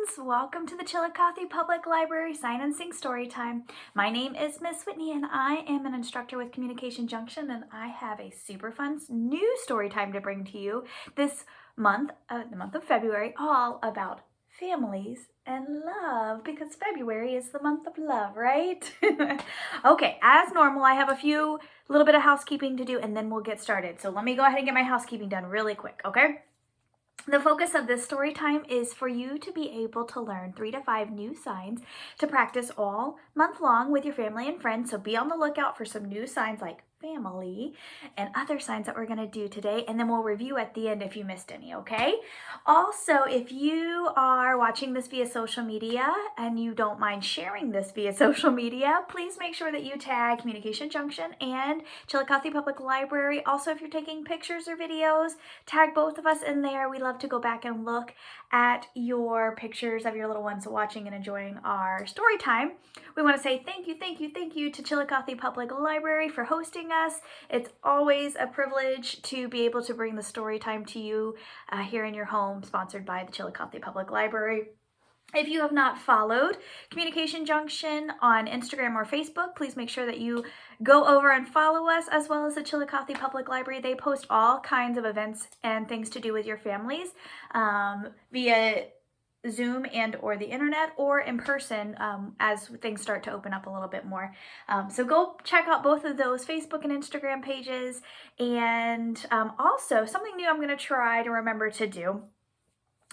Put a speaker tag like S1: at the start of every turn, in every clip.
S1: friends! Welcome to the Chillicothe Public Library Sign and Sing story time. My name is Miss Whitney and I am an instructor with Communication Junction, and I have a super fun new story time to bring to you this month, the month of February, all about families and love, because February is the month of love, right? Okay, as normal, I have a little bit of housekeeping to do and then we'll get started. So let me go ahead and get my housekeeping done really quick, okay? The focus of this story time is for you to be able to learn 3 to 5 new signs to practice all month long with your family and friends. So be on the lookout for some new signs like family and other signs that we're going to do today, and then we'll review at the end if you missed any, okay? Also, if you are watching this via social media and you don't mind sharing this via social media, please make sure that you tag Communication Junction and Chillicothe Public Library. Also, if you're taking pictures or videos, tag both of us in there. We love to go back and look at your pictures of your little ones watching and enjoying our story time. We want to say thank you to Chillicothe Public Library for hosting us. It's always a privilege to be able to bring the story time to you here in your home, sponsored by the Chillicothe Public Library. If you have not followed Communication Junction on Instagram or Facebook, please make sure that you go over and follow us, as well as the Chillicothe Public Library. They post all kinds of events and things to do with your families via Zoom and or the internet, or in person as things start to open up a little bit more. So go check out both of those Facebook and Instagram pages. And also something new I'm going to try to remember to do.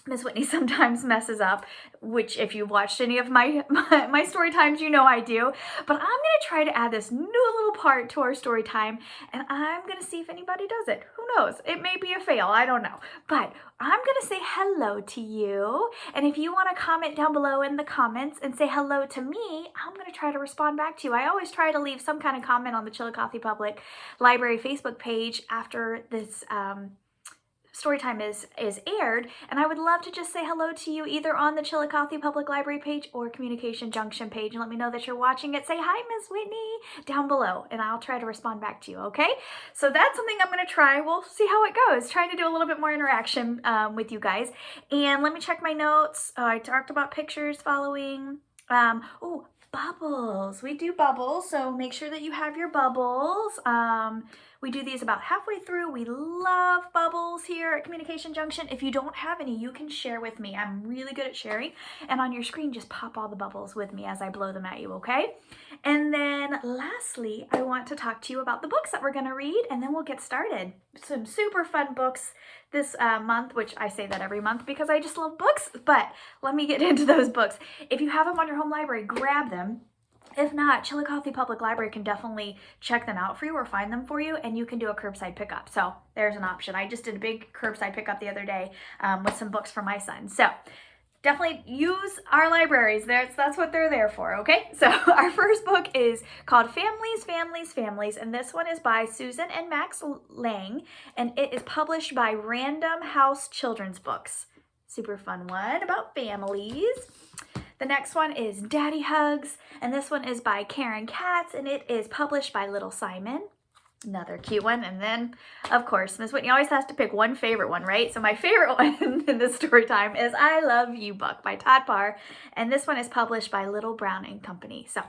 S1: Miss Whitney sometimes messes up, which if you've watched any of my story times, you know I do. But I'm going to try to add this new little part to our story time, and I'm going to see if anybody does it. Who knows? It may be a fail. I don't know. But I'm going to say hello to you, and if you want to comment down below in the comments and say hello to me, I'm going to try to respond back to you. I always try to leave some kind of comment on the Chillicothe Public Library Facebook page after this Storytime is aired, and I would love to just say hello to you either on the Chillicothe Public Library page or Communication Junction page, and let me know that you're watching it. Say hi, Miss Whitney, down below, and I'll try to respond back to you, okay? So that's something I'm going to try. We'll see how it goes, trying to do a little bit more interaction with you guys. And let me check my notes. I talked about pictures following. Bubbles. We do bubbles, so make sure that you have your bubbles. We do these about halfway through. We love bubbles here at Communication Junction. If you don't have any, you can share with me. I'm really good at sharing. And on your screen, just pop all the bubbles with me as I blow them at you, okay? And then lastly, I want to talk to you about the books that we're going to read, and then we'll get started. Some super fun books this month, which I say that every month because I just love books, but let me get into those books. If you have them on your home library, grab them. If not, Chillicothe Public Library can definitely check them out for you or find them for you, and you can do a curbside pickup. So there's an option. I just did a big curbside pickup the other day with some books for my son. So definitely use our libraries. That's what they're there for, okay? So our first book is called Families, and this one is by Susan and Max Lang, and it is published by Random House Children's Books. Super fun one about families. The next one is Daddy Hugs, and this one is by Karen Katz, and it is published by Little Simon. Another cute one. And then, of course, Miss Whitney always has to pick one favorite one, right? So my favorite one in this story time is I Love You Book by Todd Parr, and this one is published by Little Brown and Company. So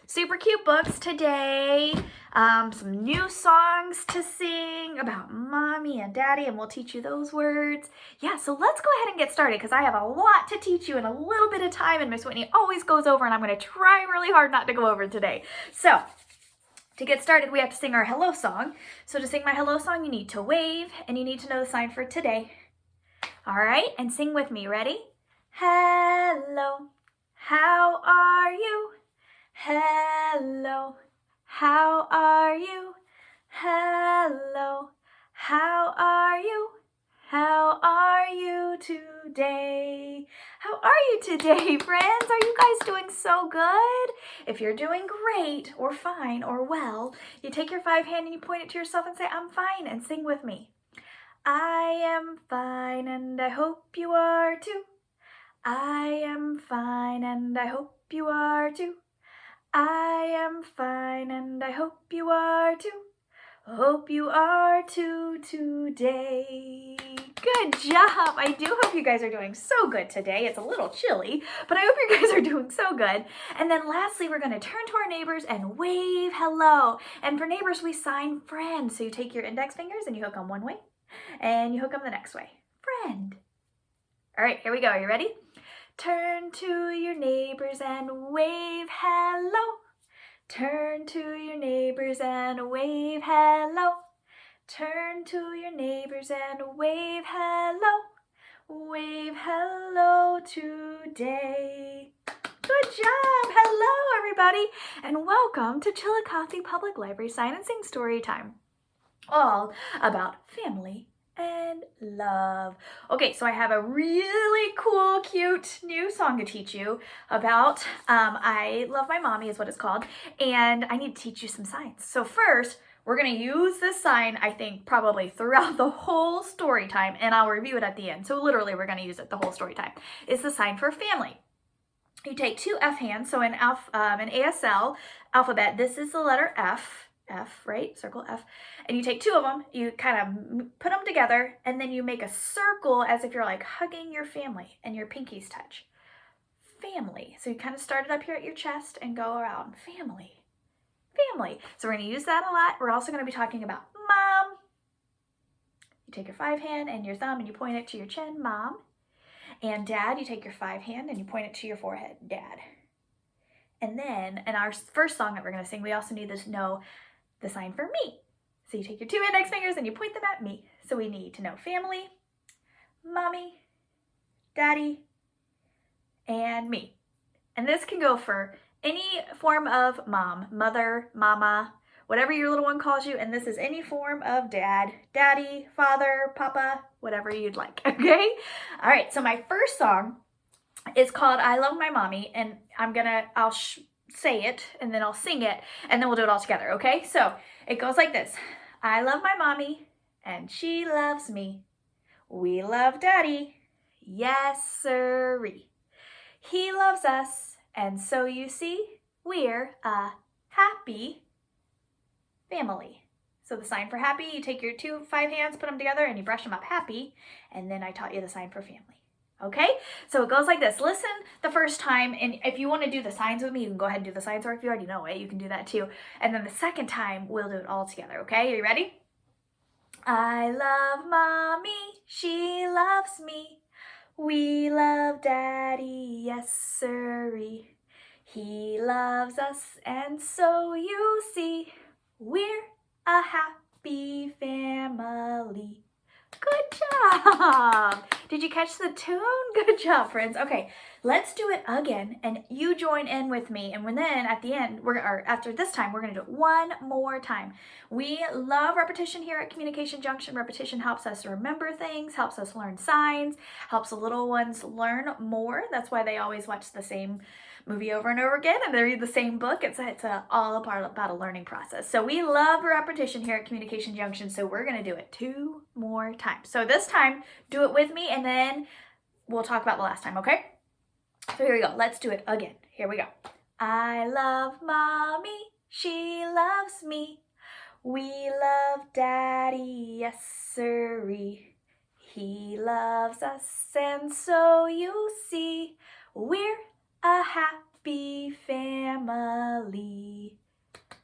S1: super cute books today. Some new songs to sing about mommy and daddy, and we'll teach you those words. Yeah, so let's go ahead and get started because I have a lot to teach you in a little bit of time, and Miss Whitney always goes over, and I'm going to try really hard not to go over today. So to get started, we have to sing our hello song. So to sing my hello song, you need to wave, and you need to know the sign for today. All right, and sing with me. Ready? Hello, how are you? Hello, how are you? Hello, how are you? How are you today? How are you today, friends? Are you guys doing so good? If you're doing great or fine or well, you take your 5 hand and you point it to yourself and say, I'm fine, and sing with me. I am fine and I hope you are too. I am fine and I hope you are too. I am fine and I hope you are too. Hope you are too today. Good job. I do hope you guys are doing so good today. It's a little chilly, but I hope you guys are doing so good. And then lastly, we're going to turn to our neighbors and wave hello. And for neighbors, we sign friend. So you take your index fingers and you hook them one way and you hook them the next way. Friend. All right, here we go. Are you ready? Turn to your neighbors and wave hello. Turn to your neighbors and wave hello. Turn to your neighbors and wave hello. Wave hello today. Good job. Hello, everybody, and welcome to Chillicothe Public Library Sign and Sing Story Time. All about family and love. Okay, so I have a really cool, cute new song to teach you about I Love My Mommy is what it's called, and I need to teach you some signs. So first, we're going to use this sign, I think, probably throughout the whole story time, and I'll review it at the end. So literally, we're going to use it the whole story time. It's the sign for family. You take two F hands, so in ASL alphabet, this is the letter F, right? Circle F. And you take two of them, you kind of put them together, and then you make a circle as if you're like hugging your family and your pinkies touch. Family. So you kind of start it up here at your chest and go around. Family. Family. So we're going to use that a lot. We're also going to be talking about mom. You take your 5 hand and your thumb and you point it to your chin, mom. And dad, you take your 5 hand and you point it to your forehead, dad. And then in our first song that we're going to sing, we also need to know the sign for me. So you take your 2 index fingers and you point them at me. So we need to know family, mommy, daddy, and me. And this can go for any form of mom, mother, mama, whatever your little one calls you. And this is any form of dad, daddy, father, papa, whatever you'd like, okay? All right, so my first song is called I Love My Mommy, and I'll say it, and then I'll sing it, and then we'll do it all together, okay? So it goes like this. I love my mommy, and she loves me. We love daddy, yes sirree. He loves us, and so you see, we're a happy family. So the sign for happy, you take your 5 hands, put them together, and you brush them up happy, and then I taught you the sign for family. Okay, so it goes like this. Listen the first time, and if you want to do the signs with me, you can go ahead and do the signs, or if you already know it, you can do that too. And then the second time, we'll do it all together, okay? Are you ready? I love mommy, she loves me. We love daddy, yes sirree. He loves us, and so you see, we're a happy family. Good job! Did you catch the tune? Good job, friends. Okay, let's do it again, and you join in with me. And then at the end, after this time, we're going to do it one more time. We love repetition here at Communication Junction. Repetition helps us remember things, helps us learn signs, helps the little ones learn more. That's why they always watch the same movie over and over again, and they read the same book. It's all about a learning process. So we love repetition here at Communication Junction, so we're going to do it 2 more times. So this time, do it with me, and then we'll talk about the last time, okay? So here we go. Let's do it again. Here we go. I love mommy. She loves me. We love daddy. Yes, sirree. He loves us, and so you see, we're a happy family.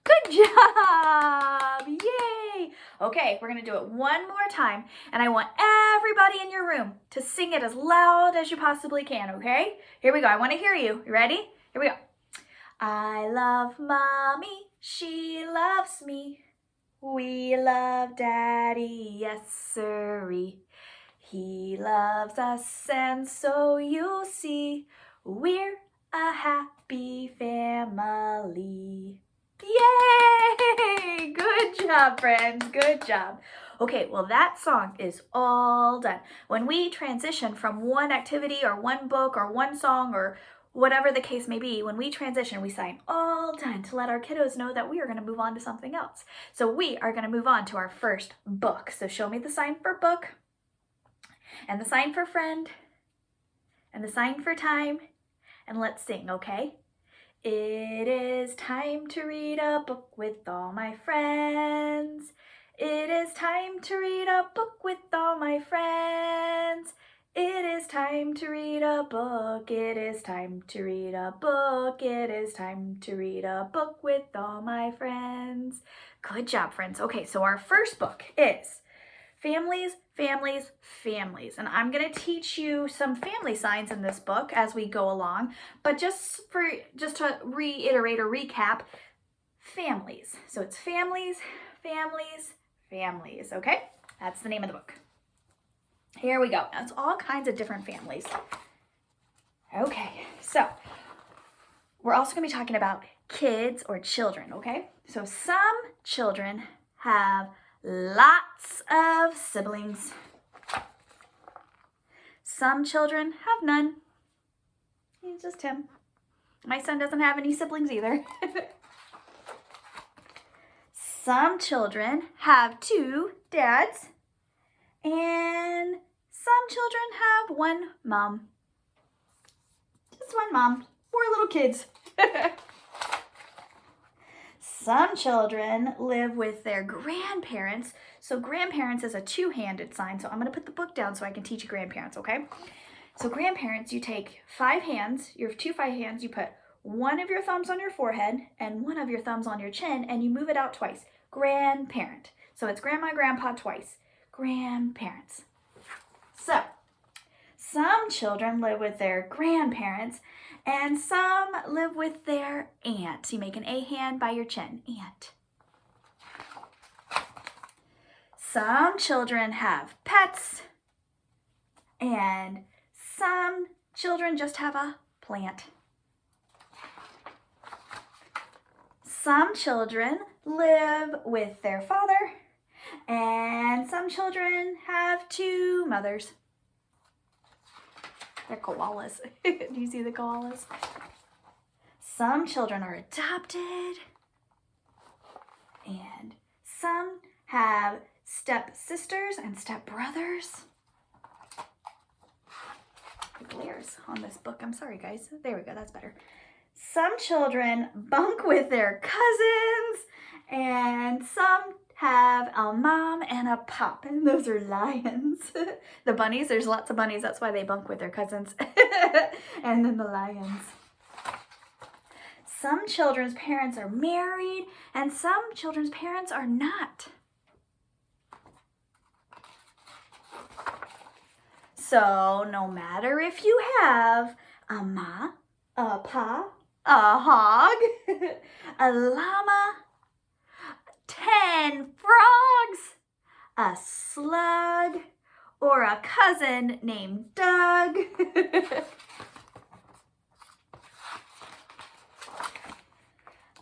S1: Good job! Yay! Okay, we're going to do it one more time, and I want everybody in your room to sing it as loud as you possibly can, okay? Here we go. I want to hear you. You ready? Here we go. I love mommy. She loves me. We love daddy. Yes, sirree. He loves us, and so you see, we're a happy family. Yay! Good job, friends. Good job. Okay, well, that song is all done. When we transition from one activity or one book or one song or whatever the case may be, when we transition, we sign all done to let our kiddos know that we are going to move on to something else. So we are going to move on to our first book. So show me the sign for book, and the sign for friend, and the sign for time, and let's sing, okay? It is time to read a book with all my friends. It is time to read a book with all my friends. It is time to read a book. It is time to read a book. It is time to read a book with all my friends. Good job, friends. Okay, so our first book is Families, Families, Families. And I'm going to teach you some family signs in this book as we go along. But just to reiterate or recap, families. So it's families, families, families. Okay? That's the name of the book. Here we go. That's all kinds of different families. Okay, so we're also going to be talking about kids or children, okay? So some children have lots of siblings. Some children have none. He's just him. My son doesn't have any siblings either. Some children have 2 dads. And some children have 1 mom. Just 1 mom. 4 little kids. Some children live with their grandparents. So grandparents is a 2-handed sign. So I'm going to put the book down so I can teach you grandparents, okay? So grandparents, you take 5 hands. You have 2 5 hands. You put 1 of your thumbs on your forehead and 1 of your thumbs on your chin, and you move it out twice. Grandparent. So it's grandma, grandpa twice. Grandparents. So, some children live with their grandparents and some live with their aunt. You make an A hand by your chin. Aunt. Some children have pets and some children just have a plant. Some children live with their father. And some children have 2 mothers. They're koalas. Do you see the koalas? Some children are adopted. And some have stepsisters and stepbrothers. The glares on this book. I'm sorry, guys. There we go. That's better. Some children bunk with their cousins. And some have a mom and a pop, and those are lions. The bunnies, there's lots of bunnies, that's why they bunk with their cousins. And then the lions. Some children's parents are married, and some children's parents are not. So no matter if you have a ma, a pa, a hog, a llama, 10 frogs, a slug, or a cousin named Doug.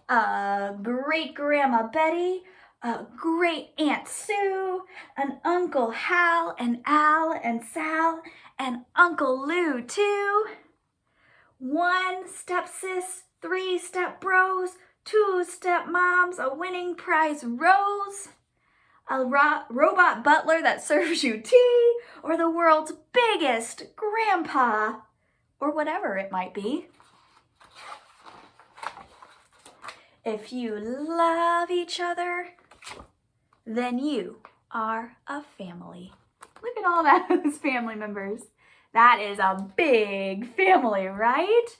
S1: A great-grandma Betty, a great-aunt Sue, an Uncle Hal, and Al, and Sal, and Uncle Lou, too. 1 stepsis, 3 stepbros, 2 stepmoms, a winning prize rose, a robot butler that serves you tea, or the world's biggest grandpa, or whatever it might be. If you love each other, then you are a family. Look at all those family members. That is a big family, right?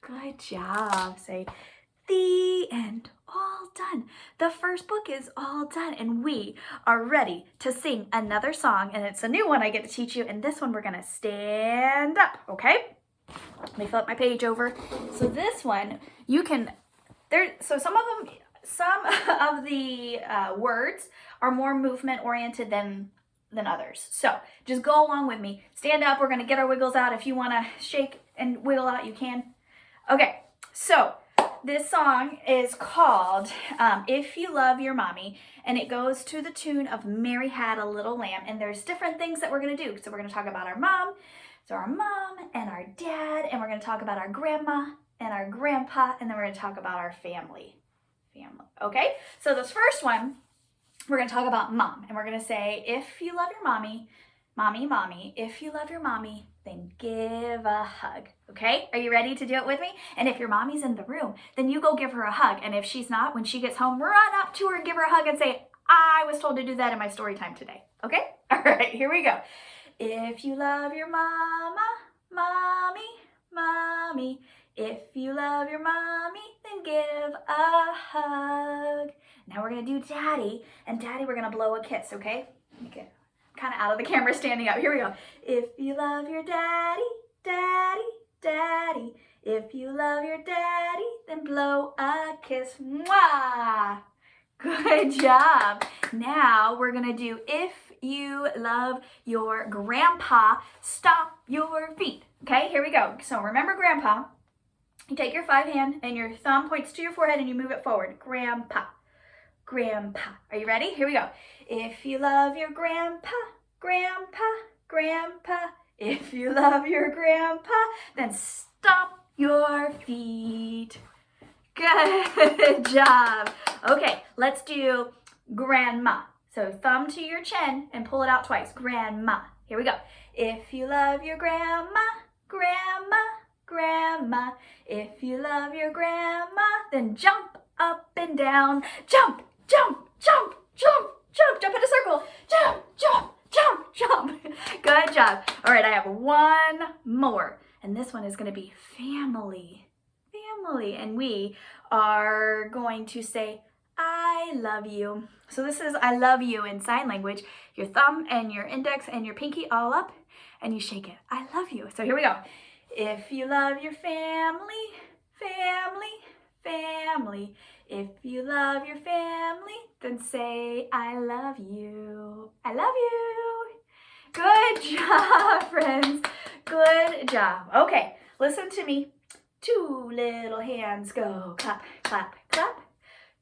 S1: Good job. Say, the end. All done. The first book is all done, and we are ready to sing another song, and it's a new one I get to teach you, and this one we're going to stand up, okay? Let me flip my page over. So this one, you can, so some of the words are more movement oriented than others. So just go along with me. Stand up. We're going to get our wiggles out. If you want to shake and wiggle out, you can. Okay, so this song is called If You Love Your Mommy, and it goes to the tune of Mary Had a Little Lamb, and there's different things that we're going to do. So we're going to talk about our mom, so our mom and our dad, and we're going to talk about our grandma and our grandpa, and then we're going to talk about our family. Okay, so this first one, we're going to talk about mom, and we're going to say, if you love your mommy, mommy, mommy, if you love your mommy, then give a hug. Okay? Are you ready to do it with me? And if your mommy's in the room, then you go give her a hug. And if she's not, when she gets home, run up to her and give her a hug and say, I was told to do that in my story time today. Okay? All right, here we go. If you love your mama, mommy, mommy. If you love your mommy, then give a hug. Now we're going to do daddy. And daddy, we're going to blow a kiss, okay? Okay. Kind of out of the camera standing up. Here we go. If you love your daddy, daddy, daddy. If you love your daddy, then blow a kiss. Mwah! Good job. Now we're going to do if you love your grandpa, stomp your feet. Okay, here we go. So remember grandpa. You take your 5 hand and your thumb points to your forehead and you move it forward. Grandpa, grandpa. Are you ready? Here we go. If you love your grandpa, grandpa, grandpa. If you love your grandpa, then stomp your feet. Good job. Okay, let's do grandma. So thumb to your chin and pull it out twice. Grandma. Here we go. If you love your grandma, grandma, grandma. If you love your grandma, then jump up and down. Jump, jump, jump, jump, jump. Jump in a circle. Jump, jump, jump, jump. Good job. All right, I have one more. And this one is going to be family. Family. And we are going to say, I love you. So this is I love you in sign language. Your thumb and your index and your pinky all up and you shake it. I love you. So here we go. If you love your family, family, family. If you love your family, then say I love you. I love you. Good job, friends. Good job. Okay, listen to me. 2 little hands go clap, clap, clap.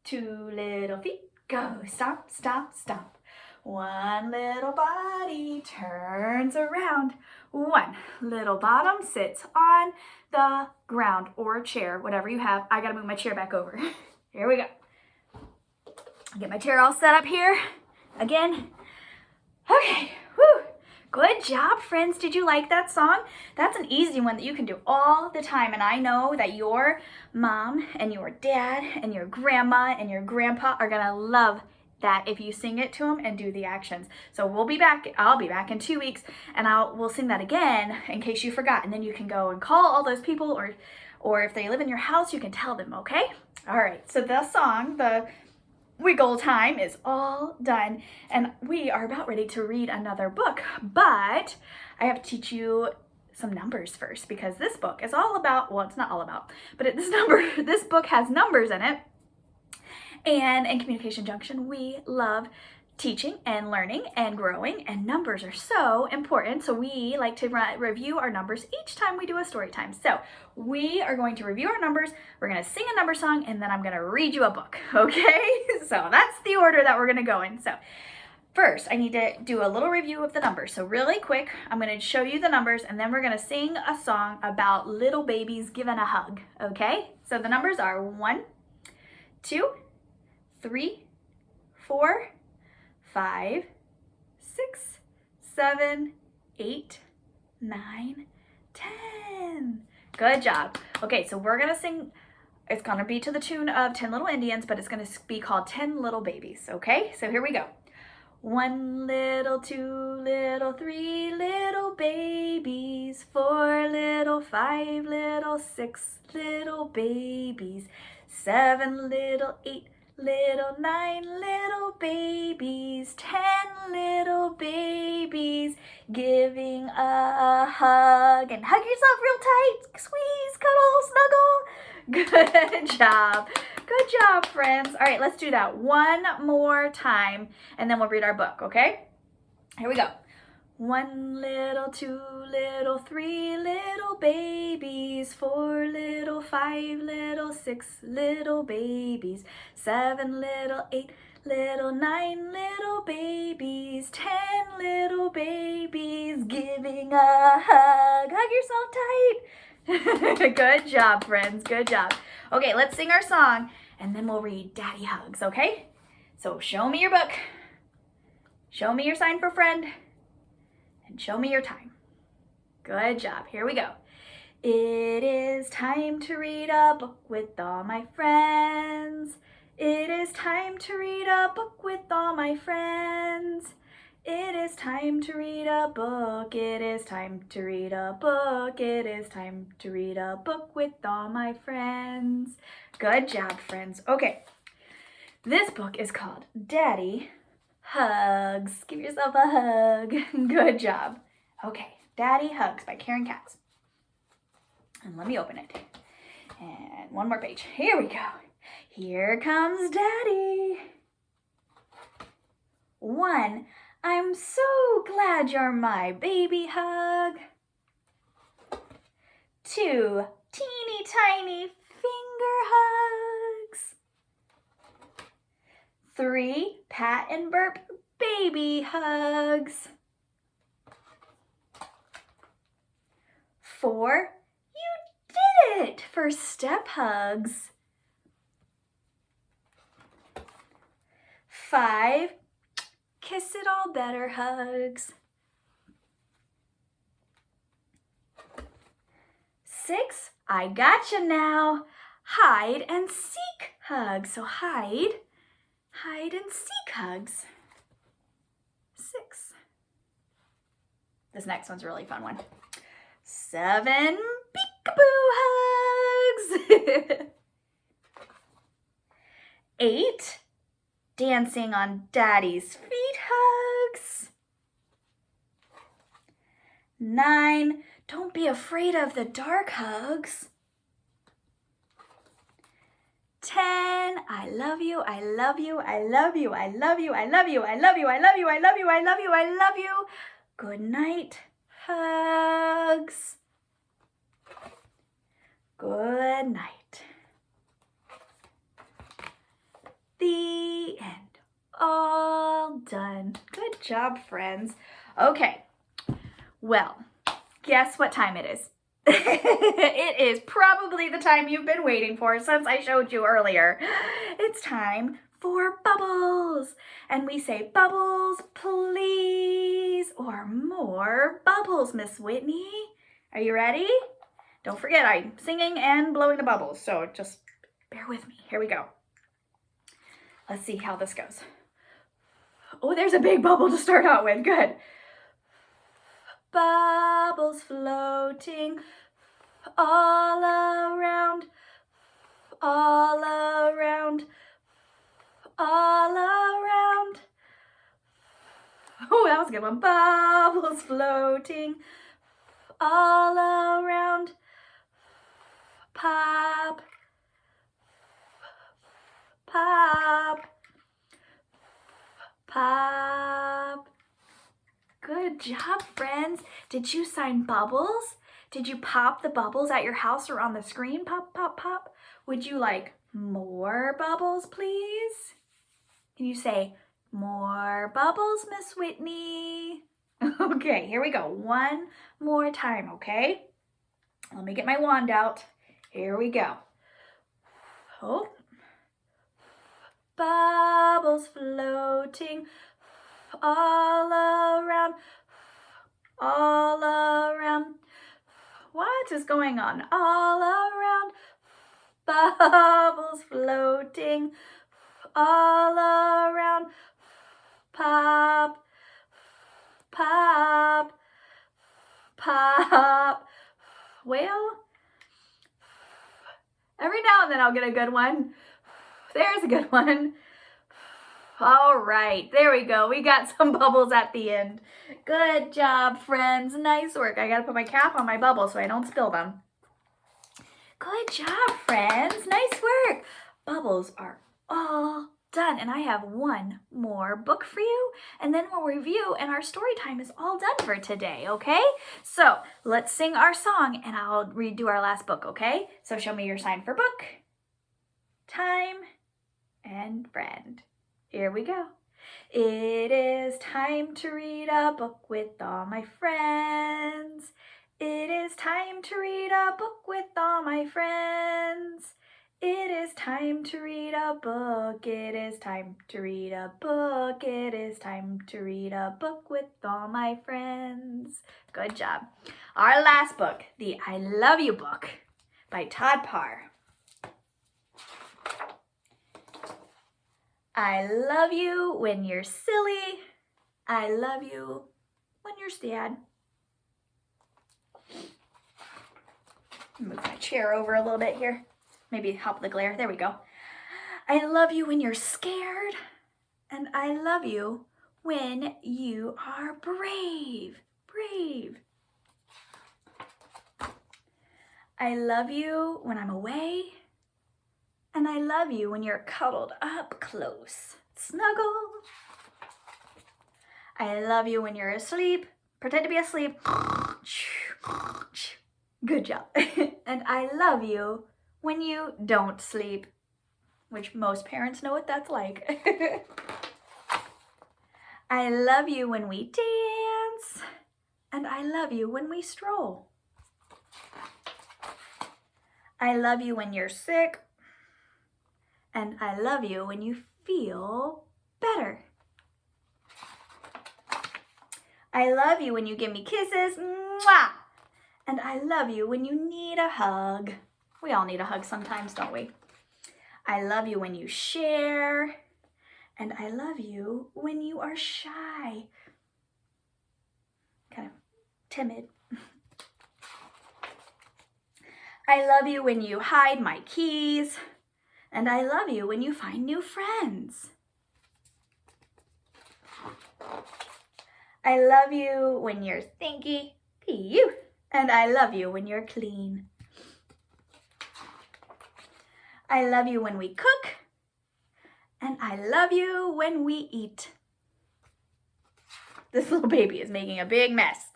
S1: 2 little feet go stomp, stomp, stomp. 1 little body turns around. 1 little bottom sits on the ground or chair, whatever you have. I gotta move my chair back over. Here we go. Get my chair all set up here. Again. Okay. Whew. Good job, friends. Did you like that song? That's an easy one that you can do all the time. And I know that your mom and your dad and your grandma and your grandpa are going to love that if you sing it to them and do the actions. So we'll be back. I'll be back in 2 weeks and we'll sing that again in case you forgot. And then you can go and call all those people or if they live in your house, you can tell them, okay? All right. So the song, the Wiggle time is all done and we are about ready to read another book, but I have to teach you some numbers first because this book is all about, well, it's not all about, but this book has numbers in it. And in Communication Junction, we love teaching and learning and growing, and numbers are so important. So we like to review our numbers each time we do a story time. So we are going to review our numbers, we're going to sing a number song, and then I'm going to read you a book, okay? So that's the order that we're going to go in. So first, I need to do a little review of the numbers. So really quick, I'm going to show you the numbers, and then we're going to sing a song about little babies given a hug, okay? So the numbers are 1, 2, 3, 4, 5, 6, 7, 8, 9, 10. Good job. Okay, so we're gonna sing, it's gonna be to the tune of 10 Little Indians, but it's gonna be called 10 Little Babies, okay? So here we go. 1 little, 2 little, 3 little babies, 4 little, 5 little, 6 little babies, 7 little, 8 little, 9 little babies, 10 little babies, giving a hug. And hug yourself real tight. Squeeze, cuddle, snuggle. Good job. Good job, friends. All right, let's do that one more time, and then we'll read our book, okay? Here we go. 1 little, 2 little, 3 little babies, 4 little, 5 little, 6 little babies, 7 little, 8 little, 9 little babies, 10 little babies, giving a hug. Hug yourself tight. Good job, friends. Good job. Okay, let's sing our song, and then we'll read Daddy Hugs, okay? So show me your book. Show me your sign for friend. And show me your time. Good job. Here we go. It is time to read a book with all my friends. It is time to read a book with all my friends. It is time to read a book. It is time to read a book. It is time to read a book with all my friends. Good job, friends. Okay, this book is called Daddy Hugs. Give yourself a hug. Good job. Okay, Daddy Hugs by Karen Katz. And let me open it. And one more page. Here we go. Here comes Daddy. 1. I'm so glad you're my baby hug. 2. Teeny tiny finger hugs. 3. Pat and burp baby hugs. 4. You did it! First step hugs. 5. Kiss it all better hugs. 6. I gotcha now. Hide and seek hugs. So hide and seek hugs. 6. This next one's a really fun one. 7. Peekaboo hugs. 8. Dancing on Daddy's feet hugs. 9. Don't be afraid of the dark hugs. 10. I love you, I love you, I love you, I love you, I love you, I love you, I love you, I love you, I love you, I love you. Good night hugs. Good night. The end. All done. Good job, friends. Okay, well, guess what time it is? It is probably the time you've been waiting for since I showed you earlier. It's time for bubbles. And we say, bubbles, please, or more bubbles, Miss Whitney. Are you ready? Don't forget, I'm singing and blowing the bubbles, so just bear with me. Here we go. Let's see how this goes. Oh, there's a big bubble to start out with. Good. Bubbles floating all around, all around, all around. Oh, that was a good one. Bubbles floating all around. Pop, pop, pop. Good job, friends. Did you sign bubbles? Did you pop the bubbles at your house or on the screen? Pop, pop, pop. Would you like more bubbles, please? Can you say, more bubbles, Miss Whitney? Okay, here we go. One more time, okay? Let me get my wand out. Here we go. Oh. Bubbles floating all around, all around. What is going on? All around. Bubbles floating all around. Pop, pop, pop. Well, every now and then I'll get a good one. There's a good one. All right, there we go. We got some bubbles at the end. Good job, friends. Nice work. I gotta put my cap on my bubbles so I don't spill them. Good job, friends. Nice work. Bubbles are all done, and I have one more book for you, and then we'll review, and our story time is all done for today, okay? So let's sing our song, and I'll redo our last book, okay? So show me your sign for book, time, and friend. Here we go. It is time to read a book with all my friends. It is time to read a book with all my friends. It is time to read a book. It is time to read a book. It is time to read a book with all my friends. Good job. Our last book, the I Love You book by Todd Parr. I love you when you're silly. I love you when you're sad. Move my chair over a little bit here. Maybe help the glare. There we go. I love you when you're scared. And I love you when you are brave. Brave. I love you when I'm away. And I love you when you're cuddled up close. Snuggle. I love you when you're asleep. Pretend to be asleep. Good job. And I love you when you don't sleep, which most parents know what that's like. I love you when we dance. And I love you when we stroll. I love you when you're sick. And I love you when you feel better. I love you when you give me kisses. Mwah! And I love you when you need a hug. We all need a hug sometimes, don't we? I love you when you share. And I love you when you are shy. Kind of timid. I love you when you hide my keys. And I love you when you find new friends. I love you when you're stinky. Pee-you. And I love you when you're clean. I love you when we cook. And I love you when we eat. This little baby is making a big mess.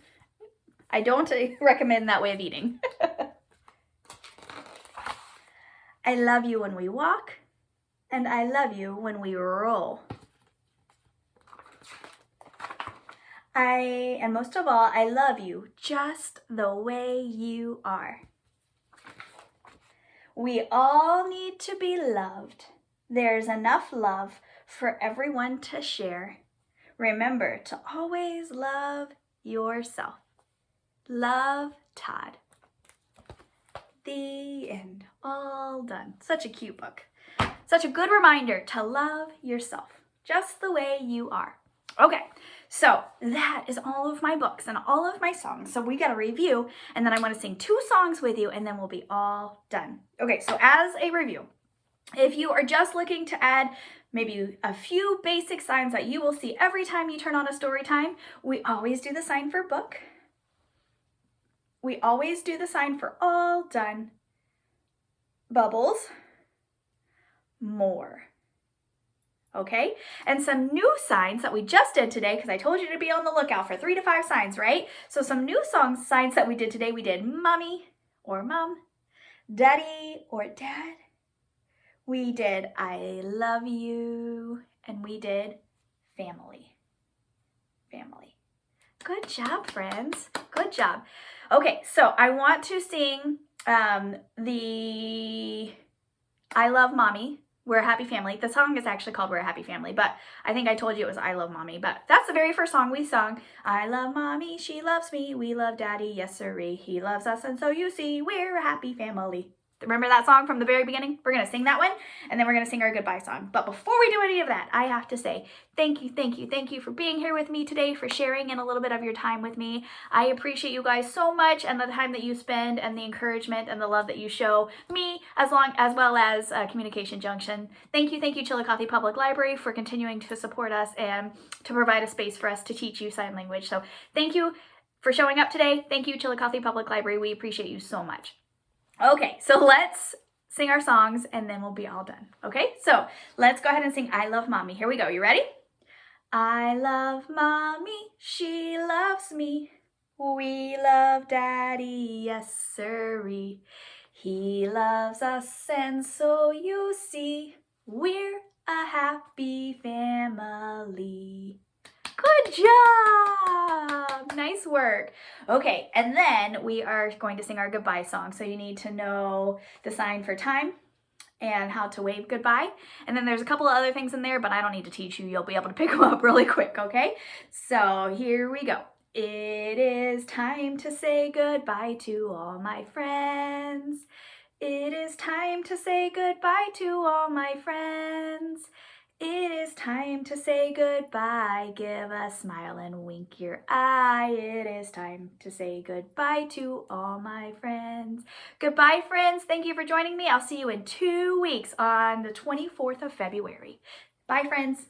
S1: I don't recommend that way of eating. I love you when we walk. And I love you when we roll. And most of all, I love you just the way you are. We all need to be loved. There's enough love for everyone to share. Remember to always love yourself. Love, Todd. The end. All done. Such a cute book. Such a good reminder to love yourself just the way you are. Okay, so that is all of my books and all of my songs. So we got a review, and then I want to sing 2 songs with you, and then we'll be all done. Okay, so as a review, if you are just looking to add maybe a few basic signs that you will see every time you turn on a story time, we always do the sign for book. We always do the sign for all done. Bubbles. More. Okay? And some new signs that we just did today, because I told you to be on the lookout for 3 to 5 signs, right? So some new signs that we did today, we did mommy or mom, daddy or dad. We did I love you, and we did family. Family. Good job, friends. Good job. Okay, so I want to sing the I Love Mommy, We're a Happy Family. The song is actually called We're a Happy Family, but I think I told you it was I Love Mommy, but that's the very first song we sung. I love Mommy, she loves me, we love Daddy, yes sirree. He loves us, and so you see, we're a happy family. Remember that song from the very beginning? We're going to sing that one, and then we're going to sing our goodbye song. But before we do any of that, I have to say thank you for being here with me today, for sharing in a little bit of your time with me. I appreciate you guys so much, and the time that you spend, and the encouragement, and the love that you show me, as well as Communication Junction. Thank you, Chillicothe Public Library, for continuing to support us and to provide a space for us to teach you sign language. So thank you for showing up today. Thank you, Chillicothe Public Library. We appreciate you so much. Okay, so let's sing our songs, and then we'll be all done. Okay, so let's go ahead and sing I Love Mommy. Here we go. You ready? I love Mommy, she loves me. We love Daddy, yes sirree. He loves us, and so you see, we're a happy family. Good job! Nice work. Okay, and then we are going to sing our goodbye song. So you need to know the sign for time and how to wave goodbye. And then there's a couple of other things in there, but I don't need to teach you. You'll be able to pick them up really quick, okay? So here we go. It is time to say goodbye to all my friends. It is time to say goodbye to all my friends. It is time to say goodbye. Give a smile and wink your eye. It is time to say goodbye to all my friends. Goodbye, friends. Thank you for joining me. I'll see you in 2 weeks on the 24th of February. Bye, friends.